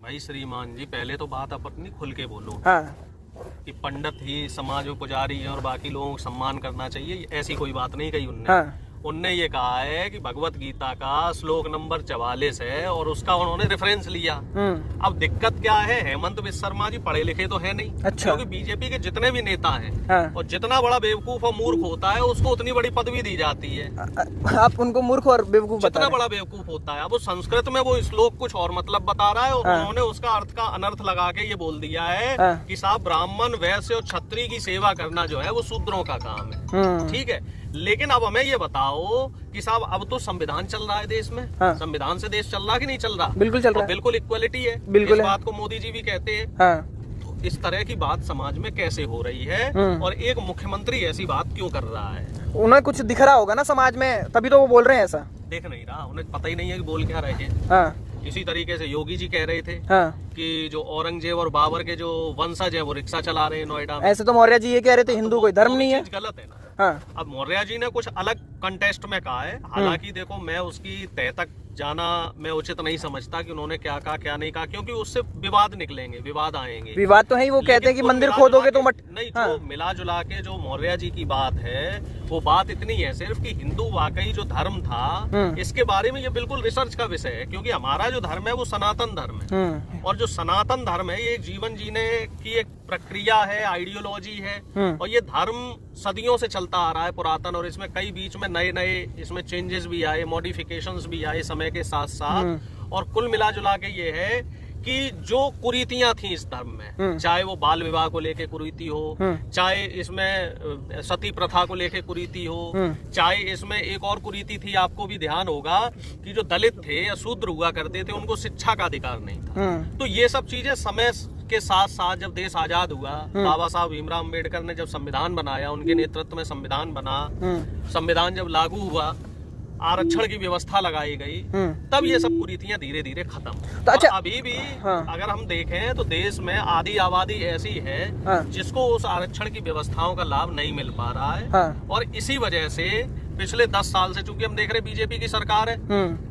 भाई श्रीमान जी, पहले तो बात अपनी खुल के बोलो। हाँ। कि पंडित ही समाज में पुजारी है और बाकी लोगों को सम्मान करना चाहिए, ऐसी कोई बात नहीं कही उनने। हाँ। उनने ये कहा है कि भगवत गीता का श्लोक नंबर 44 है और उसका उन्होंने रेफरेंस लिया। अब दिक्कत क्या है, हेमंत बिस्वा शर्मा जी पढ़े लिखे तो है नहीं। अच्छा। क्योंकि बीजेपी के जितने भी नेता हैं, हाँ। और जितना बड़ा बेवकूफ और मूर्ख होता है उसको उतनी बड़ी पदवी दी जाती है। आप उनको मूर्ख और बेवकूफ बता जितना बड़ा बेवकूफ होता है, अब वो संस्कृत में वो श्लोक कुछ और मतलब बता रहा है और हाँ। उन्होंने उसका अर्थ का अनर्थ लगा के ये बोल दिया है हाँ। कि साहब ब्राह्मण वैश्य और क्षत्रिय की सेवा करना जो है वो शूद्रों का काम है। ठीक है, लेकिन अब हमें ये बताओ कि साहब अब तो संविधान चल रहा है देश में। हाँ। संविधान से देश चल रहा कि नहीं चल रहा? बिल्कुल चल रहा है। बिल्कुल इक्वलिटी है, बिल्कुल इस है। बात को मोदी जी भी कहते हैं। हाँ। तो इस तरह की बात समाज में कैसे हो रही है और एक मुख्यमंत्री ऐसी बात क्यों कर रहा है? उन्हें कुछ दिख रहा होगा ना समाज में, तभी तो वो बोल रहे हैं ऐसा। देख नहीं रहा, उन्हें पता ही नहीं है कि बोल क्या रहे हैं। हाँ। इसी तरीके से योगी जी कह रहे थे हाँ। कि जो औरंगजेब और बाबर के जो वंशज है वो रिक्शा चला रहे हैं नोएडा में। ऐसे तो मौर्य जी ये कह रहे थे हिंदू कोई धर्म नहीं है। चीज गलत है ना। हाँ। अब मौर्य जी ने कुछ अलग कंटेस्ट में कहा है, हालांकि देखो मैं उसकी तह तक जाना मैं उचित नहीं समझता कि उन्होंने क्या कहा क्या नहीं कहा, क्योंकि उससे विवाद निकलेंगे, विवाद आएंगे। विवाद तो है ही, वो कहते हैं कि मंदिर खोदोगे तो मत नहीं। हाँ। जो मिला जुला के जो मौर्य जी की बात है वो बात इतनी है सिर्फ कि हिंदू वाकई जो धर्म था इसके बारे में ये बिल्कुल रिसर्च का विषय है, क्योंकि हमारा जो धर्म है वो सनातन धर्म है। और जो सनातन धर्म है ये जीवन जीने की एक प्रक्रिया है, आइडियोलॉजी है, और ये धर्म सदियों से चलता आ रहा है पुरातन, और इसमें कई बीच में नए नए इसमें चेंजेस भी आए, मॉडिफिकेशंस भी आए समय के साथ साथ। और कुल मिला जुला के ये है कि जो कुरीतियां थी इस धर्म में, चाहे वो बाल विवाह को लेके कुरीति हो, चाहे इसमें सती प्रथा को लेके कुरीति हो, चाहे इसमें एक और कुरीति थी, आपको भी ध्यान होगा कि जो दलित थे या शूद्र हुआ करते थे उनको शिक्षा का अधिकार नहीं था। तो ये सब चीजें समय के साथ साथ जब देश आजाद हुआ, बाबा साहब भीमराव अम्बेडकर ने जब संविधान बनाया, उनके नेतृत्व में संविधान बना, संविधान जब लागू हुआ, आरक्षण की व्यवस्था लगाई गई, तब ये सब कुरीतियां धीरे धीरे खत्म। तो अच्छा, अभी भी अगर हम देखें तो देश में आधी आबादी ऐसी है जिसको उस आरक्षण की व्यवस्थाओं का लाभ नहीं मिल पा रहा है। और इसी वजह से पिछले 10 साल से, चूंकि हम देख रहे बीजेपी की सरकार है,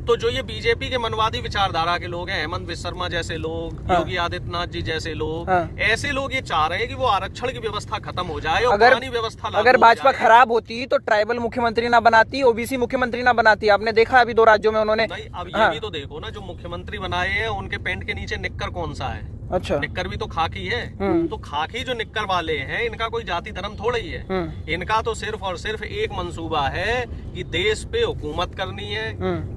तो जो ये बीजेपी के मनवादी विचारधारा के लोग हैं, हेमंत बिस्वा शर्मा जैसे लोग, योगी आदित्यनाथ जी जैसे लोग, ऐसे लोग ये चाह रहे हैं कि वो आरक्षण की व्यवस्था खत्म हो जाए और पुरानी व्यवस्था लागू अगर हो भाजपा जाए। खराब होती तो ट्राइबल मुख्यमंत्री ना बनाती, ओबीसी मुख्यमंत्री ना बनाती। आपने देखा अभी 2 राज्यों में उन्होंने। नहीं, अब ये भी तो देखो ना, जो मुख्यमंत्री बनाए हैं उनके पेंट के नीचे निक्कर कौन सा है? अच्छा। निक्कर भी तो खाकी है। तो खाकी जो निक्कर वाले हैं इनका कोई जाति धर्म थोड़ा ही है। इनका तो सिर्फ और सिर्फ एक मंसूबा है कि देश पे हुकूमत करनी है,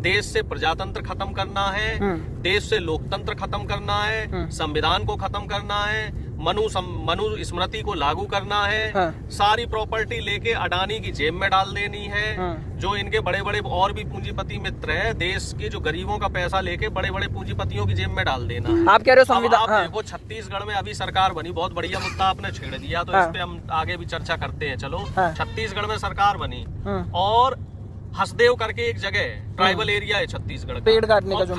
देश से प्रजातंत्र खत्म करना है, देश से लोकतंत्र खत्म करना है, संविधान को खत्म करना है, मनु स्मृति को लागू करना है, सारी प्रॉपर्टी लेके अडानी की जेब में डाल देनी है। जो इनके बड़े बड़े और भी पूंजीपति मित्र है, देश के जो गरीबों का पैसा लेके बड़े बड़े पूंजीपतियों की जेब में डाल देना। आप कह रहे हो संविधान। आप देखो छत्तीसगढ़ में अभी सरकार बनी, बहुत बढ़िया मुद्दा आपने छेड़ दिया, तो इस पे हम आगे भी चर्चा करते हैं। चलो, छत्तीसगढ़ में सरकार बनी और हसदेव करके एक जगह ट्राइबल एरिया है छत्तीसगढ़ का, पेड़ काटने का जो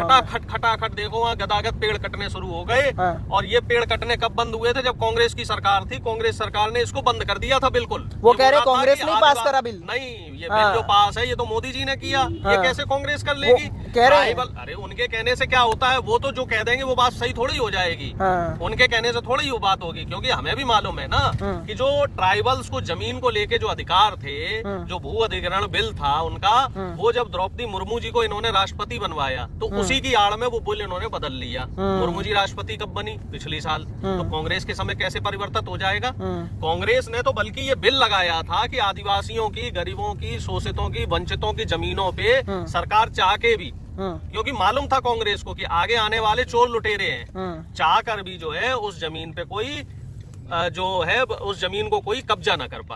खटाखट देखो वहाँ गदागद पेड़ कटने शुरू हो गए। और ये पेड़ कटने कब बंद हुए थे? जब कांग्रेस की सरकार थी, कांग्रेस सरकार ने इसको बंद कर दिया था। बिल्कुल वो कह रहे कांग्रेस ने पास करा बिल। नहीं, ये बिल जो पास है ये तो मोदी जी ने किया, ये कैसे कांग्रेस कर लेगी? कह रहे अरे उनके कहने से क्या होता है, वो तो जो कह देंगे वो बात सही थोड़ी हो जाएगी। उनके कहने से थोड़ी वो बात होगी, क्योंकि हमें भी मालूम है ना कि जो ट्राइबल्स को जमीन को लेके जो अधिकार थे, जो भू अधिग्रहण बिल था उनका, वो जब द्रौपदी मुर्मू जी को इन्होंने राष्ट्रपति बनवाया तो उसी की आड़ में वो बिल इन्होंने बदल लिया। मुर्मू जी राष्ट्रपति कब बनी? पिछली साल। तो कांग्रेस के समय कैसे परिवर्तित हो जाएगा? कांग्रेस ने तो बल्कि ये बिल लगाया था कि आदिवासियों की, गरीबों की, शोषितों की, वंचितों की जमीनों पे सरकार चाह के भी, क्योंकि मालूम था कांग्रेस को कि आगे आने वाले चोर लुटेरे हैं, चाह कर भी जो है उस जमीन पे कोई जो है उस जमीन को कोई कब्जा ना कर पाए।